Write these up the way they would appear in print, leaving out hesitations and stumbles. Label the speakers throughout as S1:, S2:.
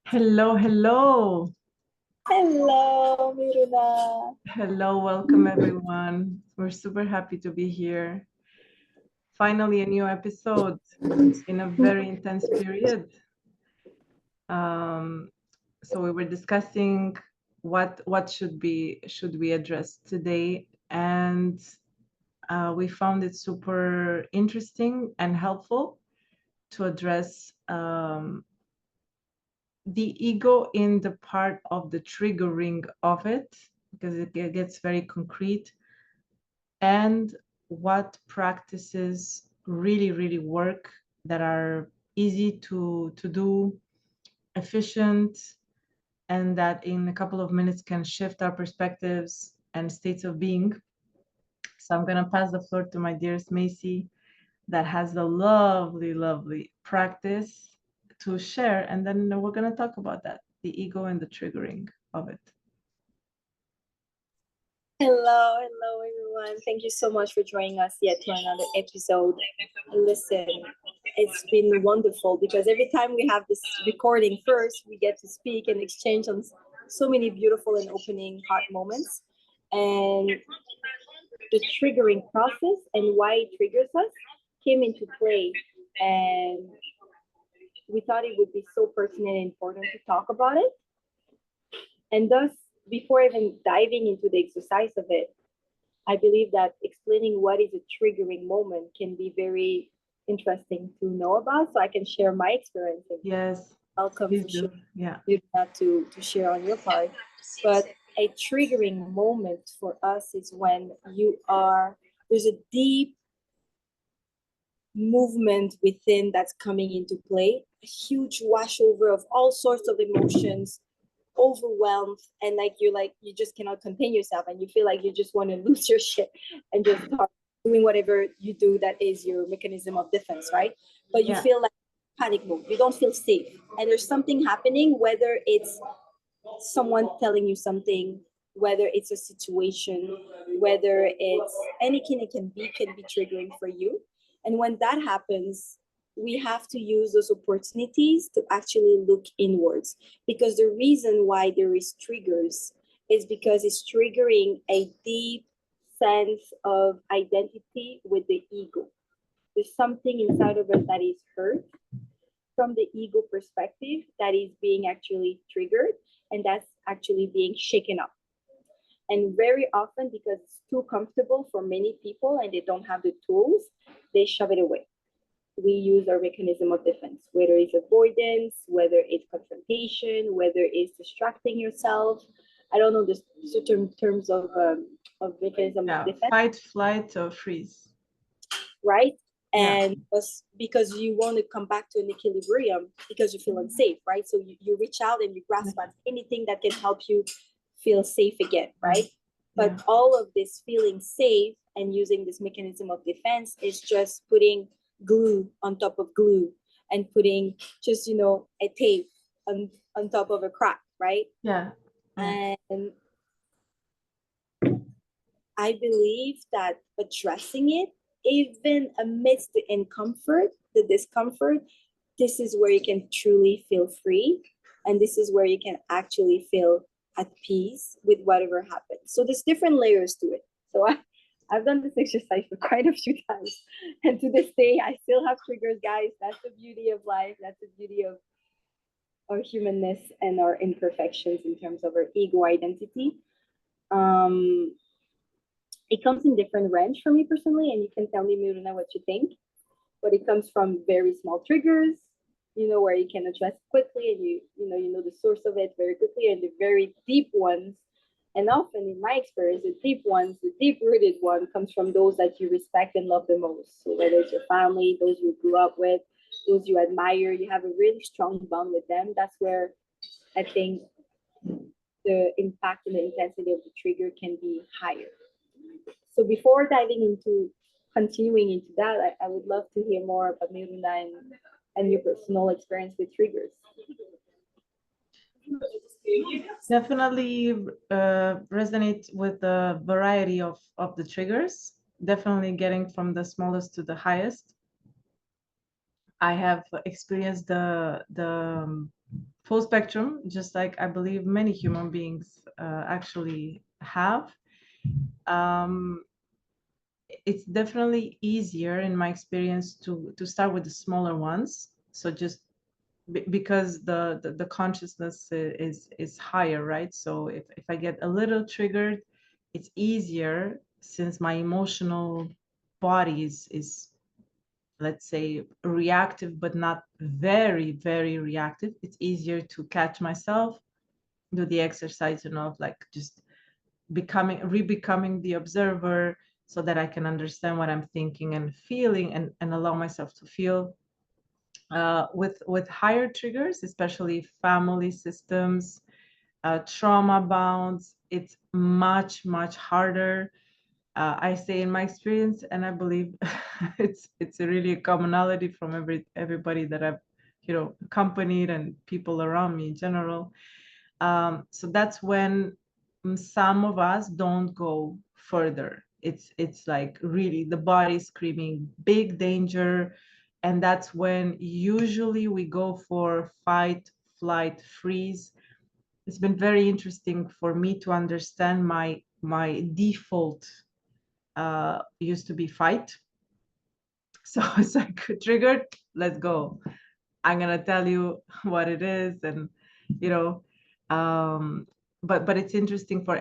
S1: Hello, hello.
S2: Hello, Miruna.
S1: Hello, welcome everyone. We're super happy to be here. Finally, a new episode. It's been a very intense period. Um, so we were discussing what should we address today, and we found it super interesting and helpful to address the ego in the part of the triggering of it, because it gets very concrete, and what practices really work, that are easy to do, efficient, and that in a couple of minutes can shift our perspectives and states of being. So I'm going to pass the floor to my dearest Macy, that has the lovely practice to share, and then we're going to talk about that, the ego and the triggering of it.
S2: Hello, everyone. Thank you so much for joining us yet to another episode. Listen, it's been wonderful because every time we have this recording first, we get to speak and exchange on so many beautiful and opening heart moments. And the triggering process and why it triggers us came into play. And we thought it would be so pertinent and important to talk about it. And thus, before even diving into the exercise of it, I believe that explaining what is a triggering moment can be very interesting to know about. So I can share my experience.
S1: Yes,
S2: Welcome
S1: please
S2: for
S1: do.
S2: sure.
S1: Yeah.
S2: You have to share on your part. But a triggering moment for us is when there's a deep movement within that's coming into play, a huge washover of all sorts of emotions, overwhelmed, and you just cannot contain yourself, and you feel like you just want to lose your shit and just start doing whatever you do that is your mechanism of defense, right? But you feel like panic mode, you don't feel safe, and there's something happening, whether it's someone telling you something, whether it's a situation, whether it's anything, it can be triggering for you. And when that happens, we have to use those opportunities to actually look inwards, because the reason why there is triggers is because it's triggering a deep sense of identity with the ego. There's something inside of us that is hurt from the ego perspective that is being actually triggered, and that's actually being shaken up. And very often, because it's too comfortable for many people and they don't have the tools, they shove it away. We use our mechanism of defense, whether it's avoidance, whether it's confrontation, whether it's distracting yourself. I don't know the certain terms of mechanism of defense.
S1: Fight, flight, or freeze.
S2: Right? And because you want to come back to an equilibrium because you feel unsafe, right? So you reach out and you grasp at anything that can help you feel safe again, right? But all of this feeling safe and using this mechanism of defense is just putting glue on top of glue and putting just, a tape on top of a crack, right? And I believe that addressing it, even amidst the discomfort, this is where you can truly feel free. And this is where you can actually feel at peace with whatever happens. So there's different layers to it. So I've done this exercise for quite a few times. And to this day, I still have triggers, guys. That's the beauty of life. That's the beauty of our humanness and our imperfections in terms of our ego identity. It comes in different range for me personally, and you can tell me, Miruna, what you think. But it comes from very small triggers, where you can address quickly, and you know the source of it very quickly, and the very deep ones. And often, in my experience, the deep ones, the deep-rooted one, comes from those that you respect and love the most. So whether it's your family, those you grew up with, those you admire, you have a really strong bond with them. That's where I think the impact and the intensity of the trigger can be higher. So before diving into continuing into that, I would love to hear more about Miruna and your personal experience with triggers.
S1: Definitely resonate with the variety of the triggers. Definitely getting from the smallest to the highest. I have experienced the full spectrum, just like I believe many human beings actually have. Um, it's definitely easier in my experience to start with the smaller ones. So just because the consciousness is higher, right? So if I get a little triggered, it's easier, since my emotional body is, let's say, reactive, but not very, very reactive. It's easier to catch myself, do the exercise, of like just becoming the observer, so that I can understand what I'm thinking and feeling, and allow myself to feel. With higher triggers, especially family systems, trauma bounds, it's much harder. I say in my experience, and I believe it's a really a commonality from everybody that I've accompanied, and people around me in general. So that's when some of us don't go further. It's like really the body screaming big danger, and that's when usually we go for fight, flight, freeze. It's been very interesting for me to understand my default used to be fight. So it's like triggered, let's go. I'm gonna tell you what it is, and you know, um, but it's interesting for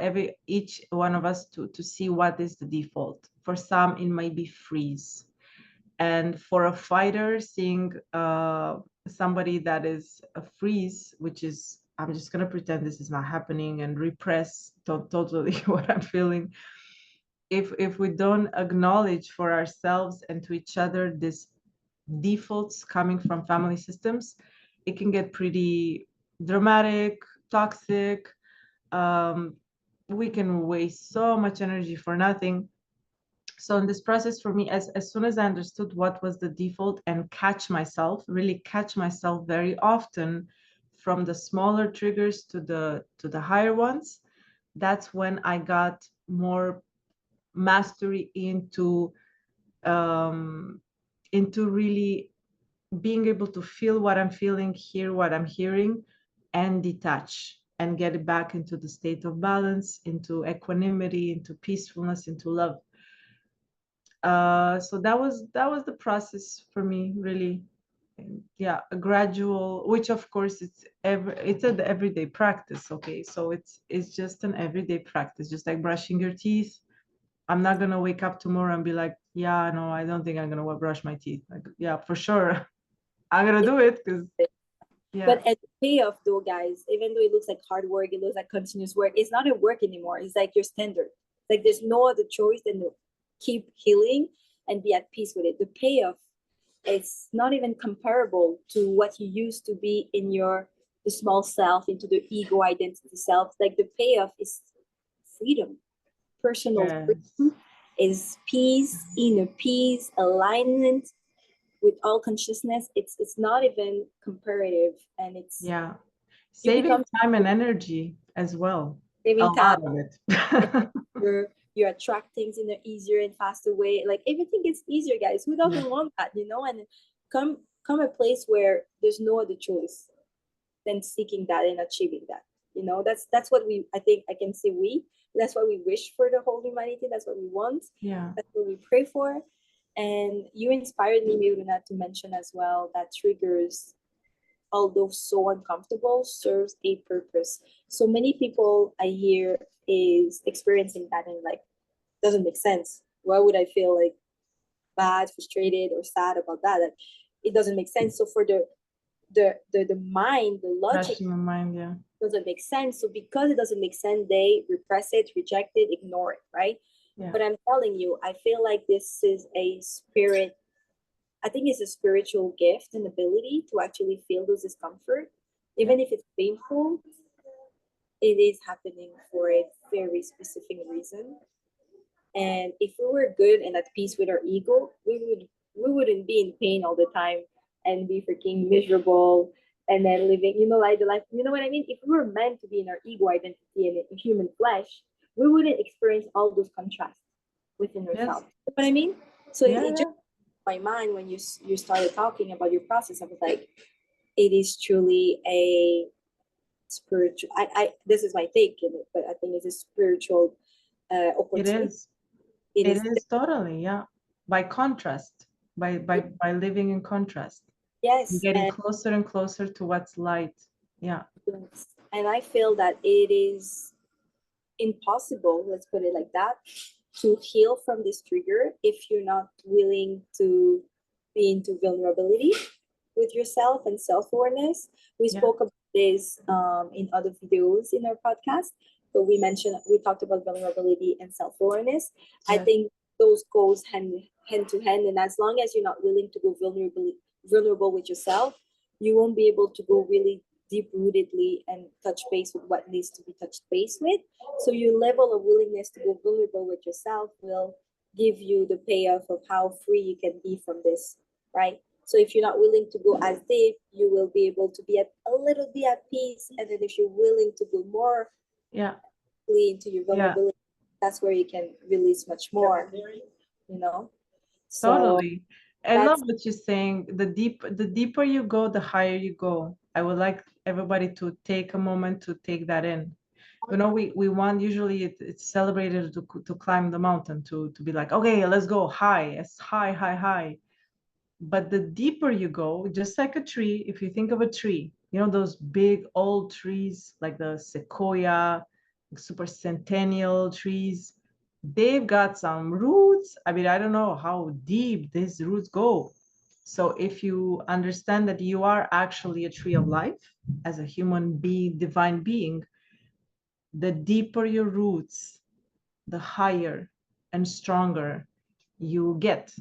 S1: each one of us to see what is the default. For some, it might be freeze, and for a fighter, seeing somebody that is a freeze, which is, I'm just gonna pretend this is not happening and repress totally what I'm feeling. If we don't acknowledge for ourselves and to each other this defaults coming from family systems, it can get pretty dramatic, toxic. Um, we can waste so much energy for nothing. So in this process for me, as soon as I understood what was the default and really catch myself very often from the smaller triggers to the higher ones, that's when I got more mastery um, into really being able to feel what I'm feeling, hear what I'm hearing, and detach and get it back into the state of balance, into equanimity, into peacefulness, into love. So that was the process for me, really. And yeah, a gradual, which of course it's an everyday practice. Okay, so it's just an everyday practice, just like brushing your teeth. I'm not gonna wake up tomorrow and be like, yeah, no, I don't think I'm gonna brush my teeth. Like, yeah, for sure, I'm gonna do it because yeah,
S2: But at the payoff though, guys, even though it looks like hard work, it looks like continuous work, it's not a work anymore. It's like your standard. Like there's no other choice than to keep healing and be at peace with it. The payoff is not even comparable to what you used to be in the small self, into the ego identity self. Like the payoff is freedom, personal
S1: yes,
S2: freedom, is peace, inner peace, alignment with all consciousness. It's not even comparative, and it's
S1: yeah.
S2: you
S1: Saving
S2: become
S1: time and energy as well. A
S2: saving time.
S1: lot of it.
S2: You attract things in an easier and faster way. Like everything gets easier, guys. Who
S1: Yeah.
S2: doesn't want that, you know? And come a place where there's no other choice than seeking that and achieving that. You know, that's what I think I can say that's what we wish for the whole humanity. That's what we want.
S1: Yeah.
S2: That's what we pray for. And you inspired me, Miruna, to mention as well that triggers, although so uncomfortable, serves a purpose. So many people I hear is experiencing that and like doesn't make sense. Why would I feel like bad, frustrated, or sad about that? Like, it doesn't make sense. So for the mind, the logic
S1: Rushing my mind, yeah.
S2: doesn't make sense. So because it doesn't make sense, they repress it, reject it, ignore it, right?
S1: Yeah.
S2: But I'm telling you, I feel like this is a spirit. I think it's a spiritual gift and ability to actually feel those discomfort, even if it's painful. It is happening for a very specific reason. And if we were good and at peace with our ego, we wouldn't be in pain all the time and be freaking miserable and then living, like the life. You know what I mean? If we were meant to be in our ego identity and in human flesh, we wouldn't experience all those contrasts within
S1: Yes.
S2: ourselves. You know what I mean? So
S1: Yeah,
S2: it
S1: yeah.
S2: just my mind when you started talking about your process. I was like, it is truly a spiritual. I this is my take in it, but I think it's a spiritual
S1: It
S2: opportunity.
S1: is.
S2: It
S1: It
S2: is
S1: is totally, yeah. By contrast, by living in contrast, and
S2: yes,
S1: getting
S2: and
S1: closer and closer to what's light. Yeah,
S2: yes, and I feel that it is impossible, let's put it like that, to heal from this trigger if you're not willing to be into vulnerability with yourself and self-awareness. We
S1: yeah,
S2: spoke about this in other videos in our podcast, but we talked about vulnerability and self-awareness. I
S1: yes,
S2: think those goes hand to hand, and as long as you're not willing to go vulnerable with yourself, you won't be able to go really deep rootedly and touch base with what needs to be touched base with. So your level of willingness to go vulnerable with yourself will give you the payoff of how free you can be from this, right? So if you're not willing to go as deep, you will be able to be a little bit at peace. And then if you're willing to go more
S1: yeah,
S2: into your
S1: yeah.
S2: vulnerability, that's where you can release much more, you know? So
S1: Totally. I love
S2: that's
S1: what you're saying. The deeper you go, the higher you go. I would like everybody to take a moment to take that in. You know, we want usually it's celebrated to climb the mountain, to be like, okay, let's go high, as high, high, high. But the deeper you go, just like a tree, if you think of a tree, you know, those big old trees like the sequoia, super centennial trees, they've got some roots. I mean, I don't know how deep these roots go. So if you understand that you are actually a tree of life as a human being, divine being, the deeper your roots, the higher and stronger you get.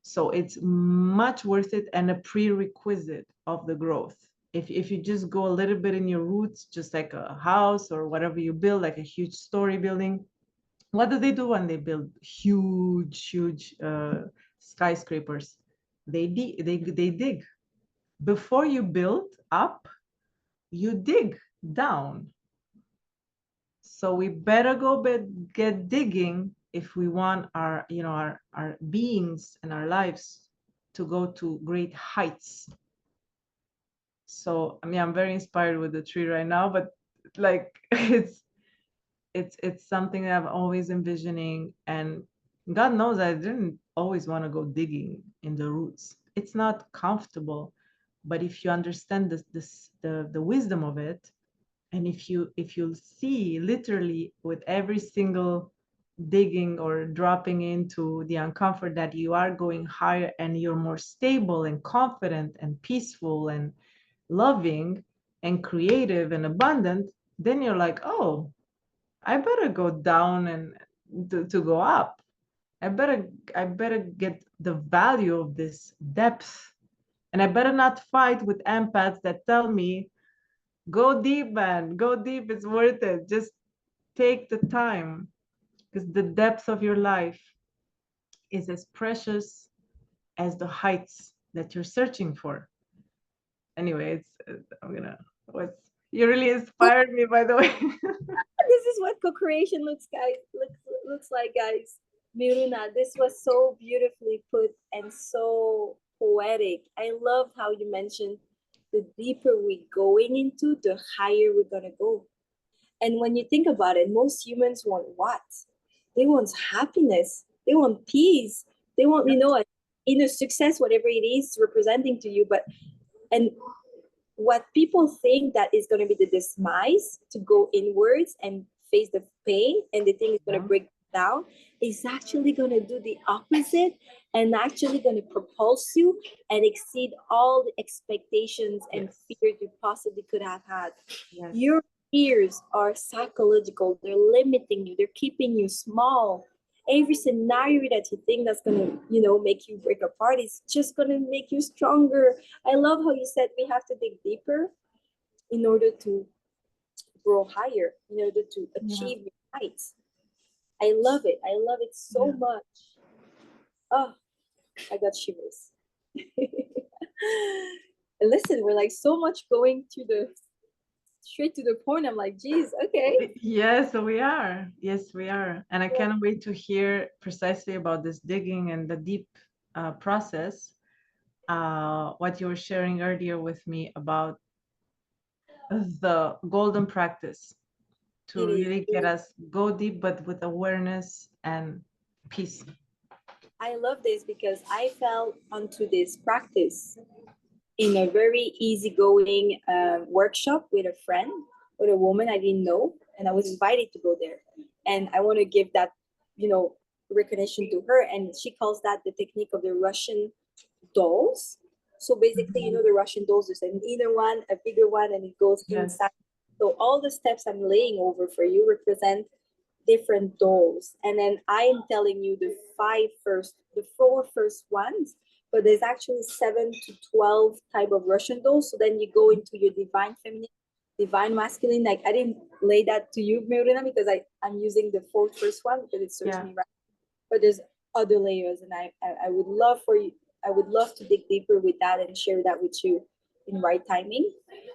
S1: So it's much worth it and a prerequisite of the growth. If you just go a little bit in your roots, just like a house or whatever you build, like a huge story building, what do they do when they build huge skyscrapers? They dig. Before you build up, you dig down. So we better go get digging if we want our, you know, our beings and our lives to go to great heights. So I mean, I'm very inspired with the tree right now, but like it's something that I'm always envisioning, and God knows I didn't always want to go digging in the roots. It's not comfortable, but if you understand the wisdom of it, and if you see literally with every single digging or dropping into the uncomfort that you are going higher and you're more stable and confident and peaceful and loving and creative and abundant, then you're like, oh, I better go down and to go up. I better get the value of this depth, and I better not fight with empaths that tell me, go deep, man, go deep, it's worth it. Just take the time, because the depth of your life is as precious as the heights that you're searching for. Anyway, it's I'm gonna what's you really inspired me, by the way.
S2: this is what co-creation looks like, guys. Miruna, this was so beautifully put and so poetic. I love how you mentioned the deeper we're going into, the higher we're gonna go. And when you think about it, most humans want what? They want happiness. They want peace. They want, a inner success, whatever it is representing to you. But and what people think that is going to be the demise to go inwards and face the pain and the thing is going to
S1: Yeah.
S2: break down is actually going to do the opposite and actually going to propulse you and exceed all the expectations and
S1: Yes.
S2: fears you possibly could have had.
S1: Yes.
S2: Your fears are psychological, they're limiting you, they're keeping you small. Every scenario that you think that's gonna, make you break apart is just gonna make you stronger. I love how you said we have to dig deeper in order to grow higher, in order to
S1: Yeah.
S2: achieve your heights. I love it. I love it so
S1: Yeah.
S2: much. Oh, I got shivers. And listen, we're like so much going to the straight to the point. I'm like, geez, okay.
S1: Yes, we are. Yes, we are. And I can't wait to hear precisely about this digging and the deep process. what you were sharing earlier with me about the golden practice to
S2: It is.
S1: really get us go deep, but with awareness and peace.
S2: I love this because I fell onto this practice in a very easygoing workshop with a friend, with a woman I didn't know, and I was invited to go there. And I want to give that, recognition to her. And she calls that the technique of the Russian dolls. So basically, the Russian dolls, there's an inner one, a bigger one, and it goes
S1: Yes.
S2: inside. So all the steps I'm laying over for you represent different dolls. And then I'm telling you the four first ones, but there's actually 7 to 12 type of Russian dolls. So then you go into your divine feminine, divine masculine. Like I didn't lay that to you, Miruna, because I'm using the first one because it serves me right. But there's other layers, and I would love for you. I would love to dig deeper with that and share that with you in right timing.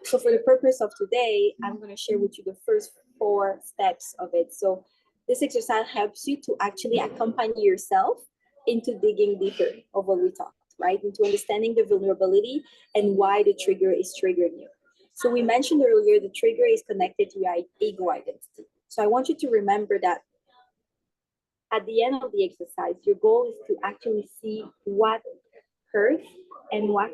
S2: So for the purpose of today, I'm going to share with you the first 4 steps of it. So this exercise helps you to actually accompany yourself into digging deeper of what we talked, right? Into understanding the vulnerability and why the trigger is triggering you. So we mentioned earlier, the trigger is connected to your ego identity. So I want you to remember that at the end of the exercise, your goal is to actually see what hurts and what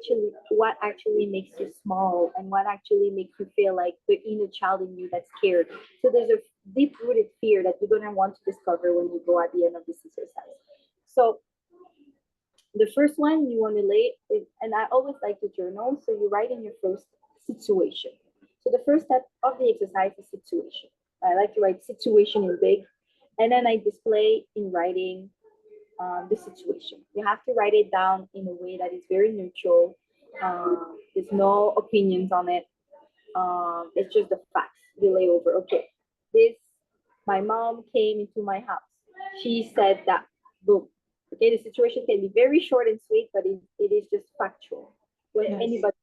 S2: actually makes you small and what actually makes you feel like the inner child in you that's scared. So there's a deep rooted fear that you're going to want to discover when you go at the end of this exercise. So the first one you want to lay is, and I always like to journal, so you write in your first situation. So the first step of the exercise is situation. I like to write situation in big, and then I display in writing the situation. You have to write it down in a way that is very neutral. There's no opinions on it. It's just the facts you lay over. Okay, this, my mom came into my house. She said that, boom. Okay, the situation can be very short and sweet, but it is just factual. When anybody.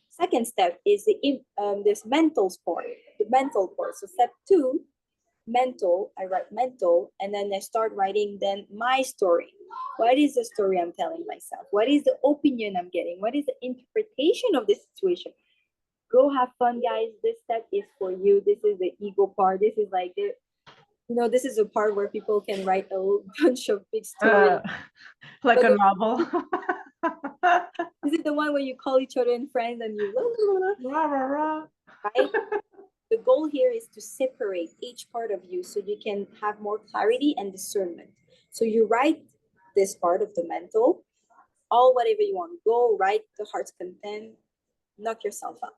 S2: Second step is this mental part, the mental part. So step 2, mental, I write mental, and then I start writing then my story. What is the story I'm telling myself? What is the opinion I'm getting? What is the interpretation of this situation? Go have fun, guys. This step is for you. This is the ego part. This is like this is a part where people can write a bunch of big stories.
S1: Like a novel.
S2: This is the one where you call each other and friends and you right? The goal here is to separate each part of you so you can have more clarity and discernment. So you write this part of the mental, all whatever you want. Go write the heart's content, knock yourself out.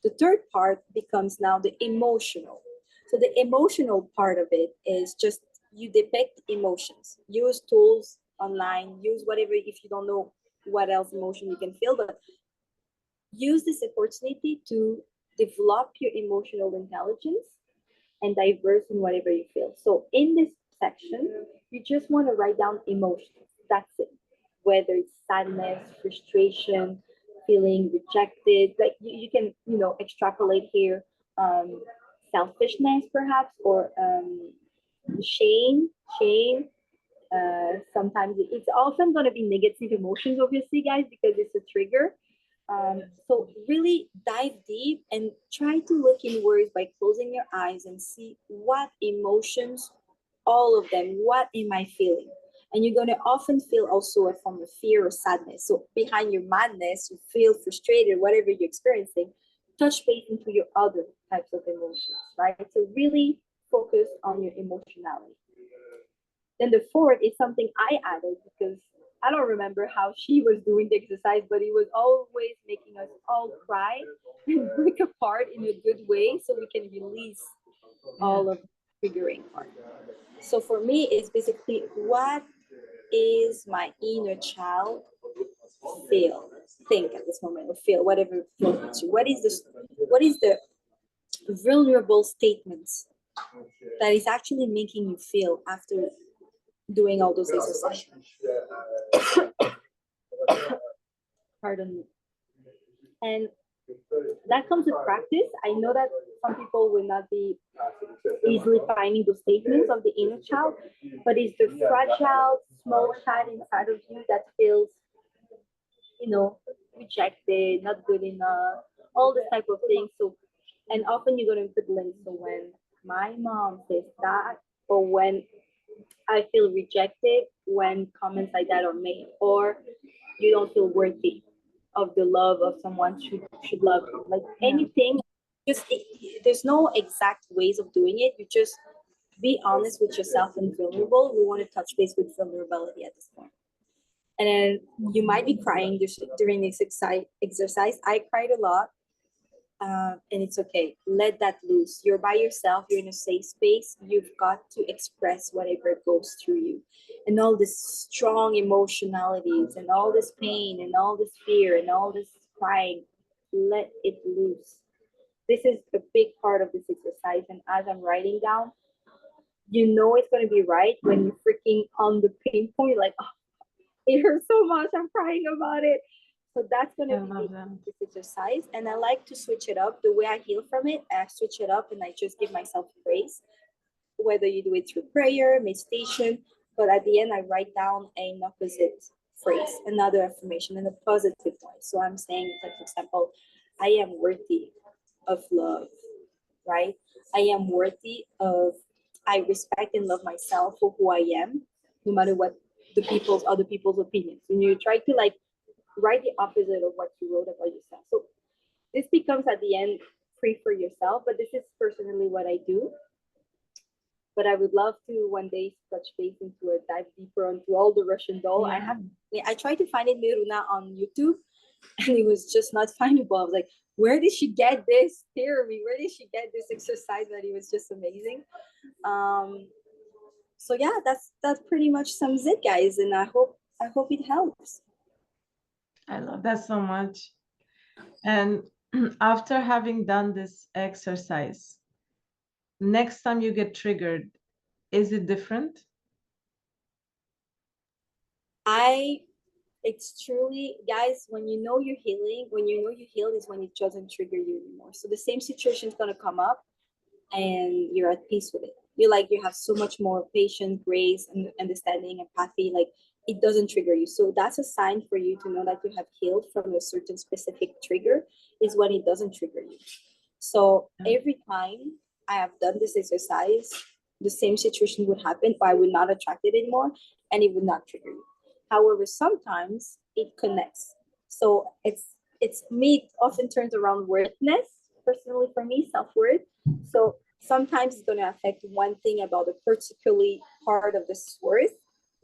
S2: The third part becomes now the emotional. So the emotional part of it is just you depict emotions. Use tools online, use whatever, if you don't know what else emotion you can feel, but use this opportunity to develop your emotional intelligence and diverse in whatever you feel. So in this section, you just want to write down emotions. That's it. Whether it's sadness, frustration, feeling rejected, like you can, extrapolate here, selfishness perhaps, or shame. Sometimes it's often going to be negative emotions, obviously, guys, because it's a trigger. So really dive deep and try to look inwards by closing your eyes and see what emotions, all of them, what am I feeling? And you're going to often feel also a form of fear or sadness. So behind your madness, you feel frustrated, whatever you're experiencing, touch base into your other types of emotions, right? So really focus on your emotionality. Then the fourth is something I added because I don't remember how she was doing the exercise, but it was always making us all cry and break apart in a good way so we can release all of the triggering part. So for me, it's basically what is my inner child feel, think at this moment, or feel, whatever feels you. What is the vulnerable statements that is actually making you feel after doing all those exercises? Pardon me. And that comes with practice. I know that some people will not be easily finding those statements of the inner child, but it's the fragile, small child inside of you that feels rejected, not good enough, all this type of things. So, and often you're going to put links. So when my mom says that, or when I feel rejected, when comments like that are made, or you don't feel worthy of the love of someone should love you. Like anything, just there's no exact ways of doing it. You just be honest with yourself and vulnerable. We want to touch base with vulnerability at this point. And then you might be crying during this exercise. I cried a lot, and it's okay. Let that loose. You're by yourself. You're in a safe space. You've got to express whatever goes through you, and all this strong emotionalities, and all this pain, and all this fear, and all this crying. Let it loose. This is a big part of this exercise. And as I'm writing down, it's going to be right when you're freaking on the pain point, like, oh, it hurts so much, I'm crying about it. So that's going to be this exercise. And I like to switch it up. The way I heal from it, I switch it up and I just give myself praise, whether you do it through prayer, meditation, but at the end I write down an opposite phrase, another affirmation in a positive way. So I'm saying, like, for example, I am worthy of love, right? I am worthy of, I respect and love myself for who I am, no matter what other people's opinions. And you try to, like, write the opposite of what you wrote about yourself. So this becomes at the end free for yourself, but this is personally what I do. But I would love to one day touch base into it, dive deeper into all the Russian doll.
S1: Yeah.
S2: I tried to find it, Miruna, on YouTube, and it was just not findable. I was like, where did she get this theory? Where did she get this exercise? That it was just amazing. So yeah, that's pretty much sums it, guys. And I hope it helps.
S1: I love that so much. And after having done this exercise, next time you get triggered, is it different?
S2: It's truly, guys, when you know you're healing, when you know you healed is when it doesn't trigger you anymore. So the same situation is going to come up and you're at peace with it. You have so much more patience, grace, and understanding, empathy. Like, it doesn't trigger you. So that's a sign for you to know that you have healed from a certain specific trigger, is when it doesn't trigger you. So every time I have done this exercise, the same situation would happen, but I would not attract it anymore, and it would not trigger you. However, sometimes it connects. So it's me, it often turns around worthiness, personally for me, self-worth. So sometimes it's going to affect one thing about a particularly part of this worth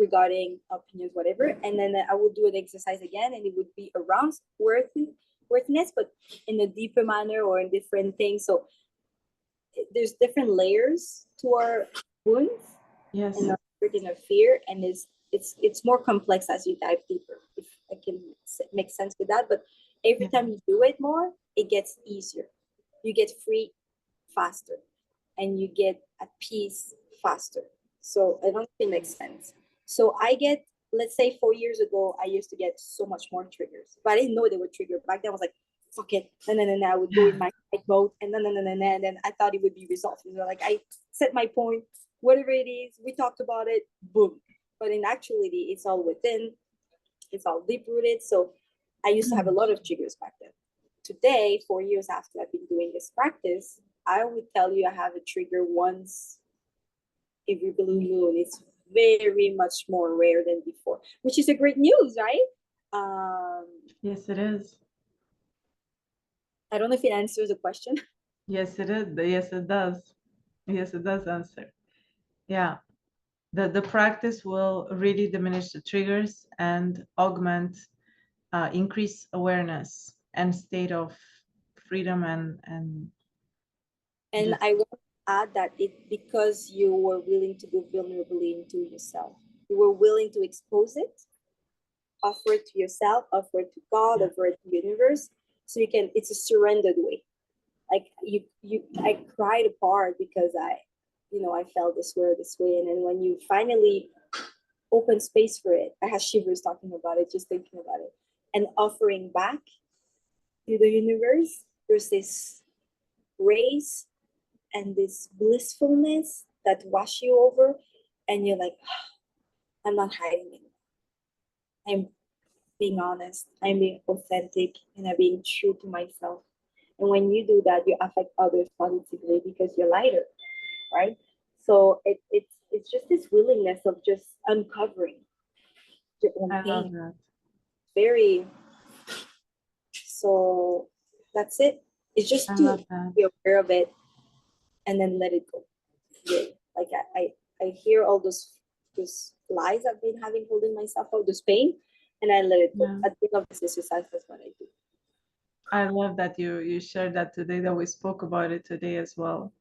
S2: regarding opinions, whatever. And then I will do an exercise again, and it would be around worthiness, but in a deeper manner or in different things. So there's different layers to our wounds.
S1: Yes.
S2: And our hurt and our fear, and it's more complex as you dive deeper, if I can make sense with that. But every time you do it more, it gets easier. You get free faster, and you get at peace faster. So I don't think it makes sense. So I get, let's say 4 years ago, I used to get so much more triggers, but I didn't know they were triggered. Back then I was like, fuck it. And then I would go in my fight mode, and then I thought it would be resolved. Like, I set my point, whatever it is, we talked about it, boom. But in actuality, it's all within, it's all deep rooted. So I used to have a lot of triggers back then. Today, 4 years after I've been doing this practice, I would tell you I have a trigger once every blue moon. It's very much more rare than before, which is a great news, right?
S1: Yes, it is.
S2: I don't know if it answers the question.
S1: Yes, it is. Yes, it does. Yes, it does answer. Yeah. The practice will really diminish the triggers and augment, increase awareness and state of freedom and
S2: I want to add that because you were willing to go vulnerably into yourself. You were willing to expose it, offer it to yourself, offer it to God, offer it to the universe. So it's a surrendered way. Like I cried apart because I felt this way. And then when you finally open space for it, I had shivers talking about it, just thinking about it, and offering back to the universe, there's this grace and this blissfulness that wash you over, and you're like, I'm not hiding it. being honest, I'm being authentic, and I'm being true to myself. And when you do that, you affect others positively because you're lighter, right? So it's just this willingness of just uncovering your own
S1: I love
S2: pain.
S1: that.
S2: Very, so that's it. It's just
S1: I
S2: to
S1: love that.
S2: be aware of it and then let it go. Really. Like I hear all those lies I've been having holding myself out, this pain, and I let it go.
S1: Yeah.
S2: At the end of this exercise, that's what I do.
S1: I love that you shared that today, that we spoke about it today as well.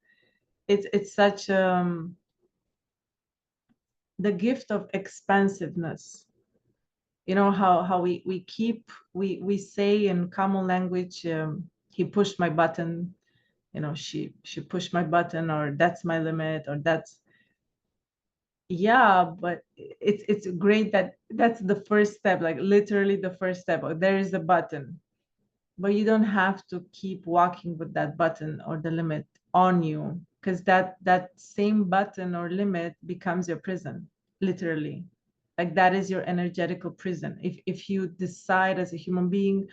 S1: It's such the gift of expansiveness. You know how we say in common language, he pushed my button, you know, she pushed my button, or that's my limit, or that's, yeah, but it's great that that's the first step, like literally the first step. Oh, there is a button, but you don't have to keep walking with that button or the limit on you, because that same button or limit becomes your prison, literally. Like that is your energetical prison. If you decide as a human being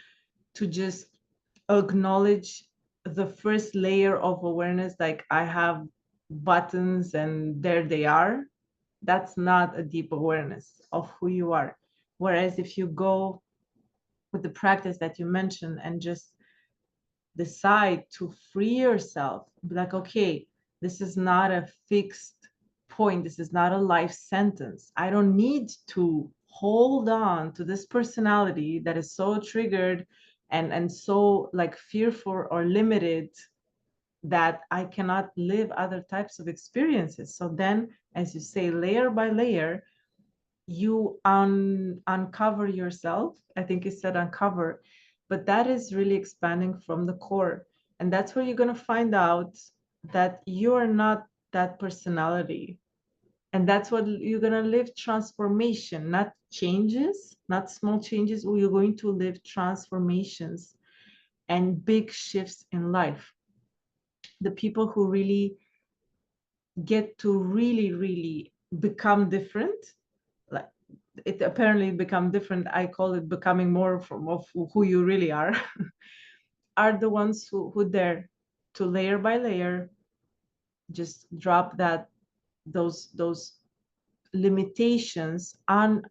S1: to just acknowledge the first layer of awareness, like I have buttons and there they are, that's not a deep awareness of who you are. Whereas if you go with the practice that you mentioned and just decide to free yourself, be like, okay, this is not a fixed point, this is not a life sentence, I don't need to hold on to this personality that is so triggered and so like fearful or limited that I cannot live other types of experiences. So then, as you say, layer by layer, you uncover yourself. I think it said uncover, but that is really expanding from the core. And that's where you're going to find out that you are not that personality. And that's what you're going to live transformation, not changes, not small changes. You're going to live transformations and big shifts in life. The people who really get to really become different, like it apparently become different, I call it becoming more from of who you really are the ones who dare to layer by layer just drop that those limitations on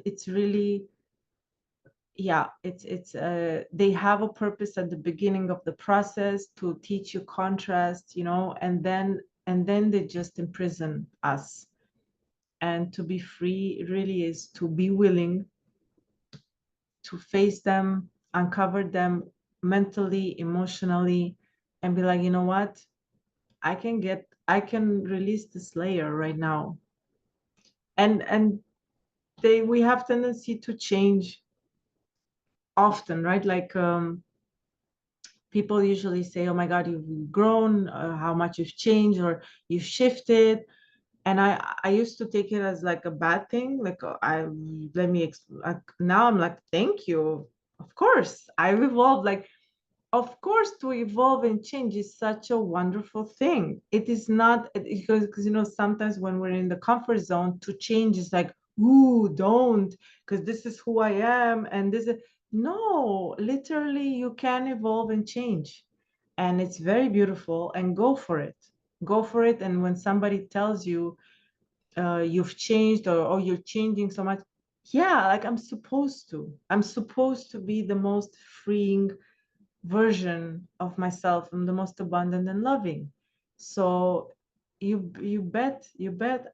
S1: it's really, yeah, it's they have a purpose at the beginning of the process to teach you contrast, you know, and then they just imprison us. And to be free really is to be willing to face them, uncover them mentally, emotionally, and be like, you know what? I can release this layer right now. And we have tendency to change often, right? Like people usually say, oh my God, you've grown, how much you've changed, or you've shifted. And I used to take it as like a bad thing, like like, now I'm like, thank you, of course I've evolved. Like, of course, to evolve and change is such a wonderful thing. It is not because you know, sometimes when we're in the comfort zone, to change is like, ooh, don't, because this is who I am, and this is, no, literally you can evolve and change, and it's very beautiful, and go for it. Go for it. And when somebody tells you you've changed, or oh, you're changing so much, yeah, like I'm supposed to be the most freeing version of myself. I'm the most abundant and loving. So you bet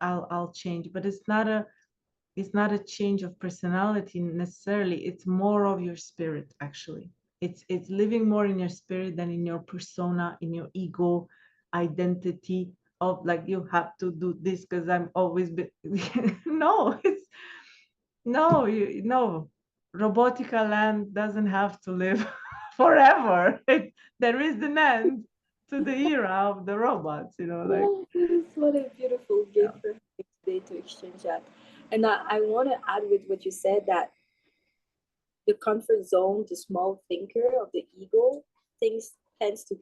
S1: I'll change. But it's not a change of personality necessarily. It's more of your spirit, actually. It's living more in your spirit than in your persona, in your ego identity of like, you have to do this because I'm always been no, it's no. Robotica land doesn't have to live forever. There is an end to the era of the robots, like,
S2: Oh, what a beautiful
S1: yeah.
S2: gift for having today to exchange that. And I want to add with what you said, that the comfort zone, the small thinker of the ego, things tends to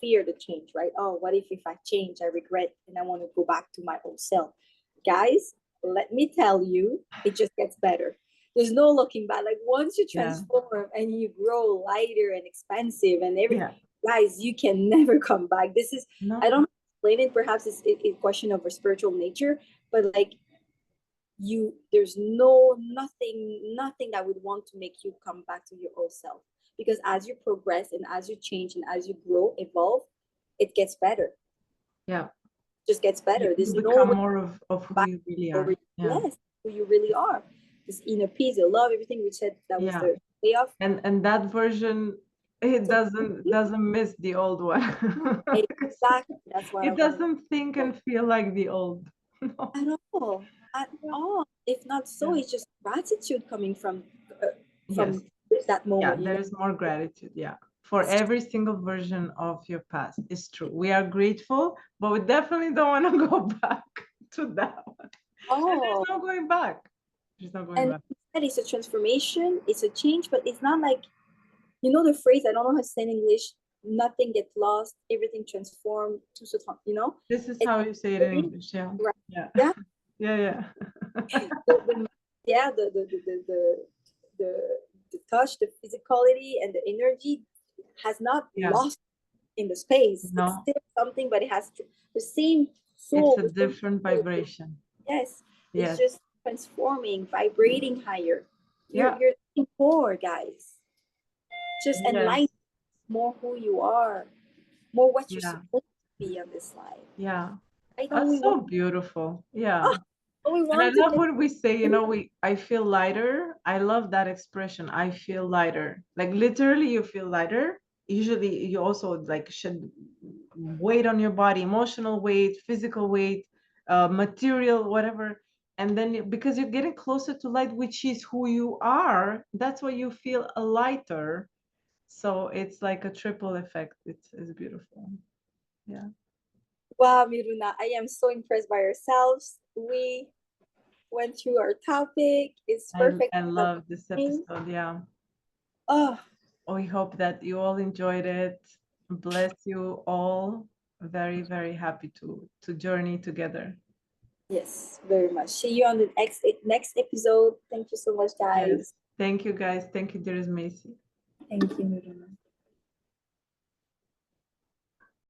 S2: fear the change, right? Oh, what if I change, I regret, and I want to go back to my old self. Guys, let me tell you, it just gets better. There's no looking back. Like once you
S1: Yeah.
S2: transform and you grow lighter and expansive and
S1: Yeah.
S2: guys, you can never come back. This is,
S1: No.
S2: I don't explain it. Perhaps it's a question of a spiritual nature, but like there's nothing that would want to make you come back to your old self, because as you progress and as you change and as you grow, evolve, it gets better.
S1: Yeah.
S2: Just gets better. There's
S1: You
S2: no
S1: become
S2: way
S1: more of who you really are. Yeah.
S2: yes, who you really are. This inner peace, the love, everything we said, that was the payoff.
S1: And that version, it doesn't miss the old one.
S2: Exactly. That's what I
S1: It
S2: wanted.
S1: doesn't think and feel like the old. No.
S2: At all. At all. If not so,
S1: Yeah.
S2: it's just gratitude coming from
S1: Yes.
S2: that moment.
S1: Yeah, there is more gratitude. Yeah. For every single version of your past. It's true. We are grateful, but we definitely don't want to go back to that one. And there's no going back. There's no going back.
S2: And it's a transformation, it's a change, but it's not like, you know, the phrase, I don't know how to say in English, nothing gets lost, everything transformed, you know?
S1: This is how you say it in English. Yeah.
S2: Right.
S1: Yeah.
S2: Yeah.
S1: Yeah.
S2: Yeah. The touch, the physicality, and the energy has not lost in the space.
S1: No.
S2: It's still something, but it has the same soul.
S1: It's a different vibration.
S2: Yes. It's just transforming, vibrating higher. You're looking more, guys. Just enlighten more who you are, more what you're supposed to be on this life.
S1: Yeah.
S2: Right?
S1: That's so beautiful. Yeah. And I love when we say, you know, I feel lighter. I love that expression. I feel lighter. Like literally you feel lighter. Usually you also like should weight on your body, emotional weight, physical weight, material, whatever. And then because you're getting closer to light, which is who you are, that's why you feel lighter. So it's like a triple effect. It's beautiful. Yeah.
S2: Wow, Miruna, I am so impressed by yourselves. We went through our topic. It's perfect.
S1: I love this episode. Yeah.
S2: Oh,
S1: we hope that you all enjoyed it. Bless you all. Very, very happy to journey together.
S2: Yes, very much. See you on the next episode. Thank you so much, guys.
S1: Yes. Thank you, guys. Thank you, dearest Macy.
S2: Thank you, Miruna.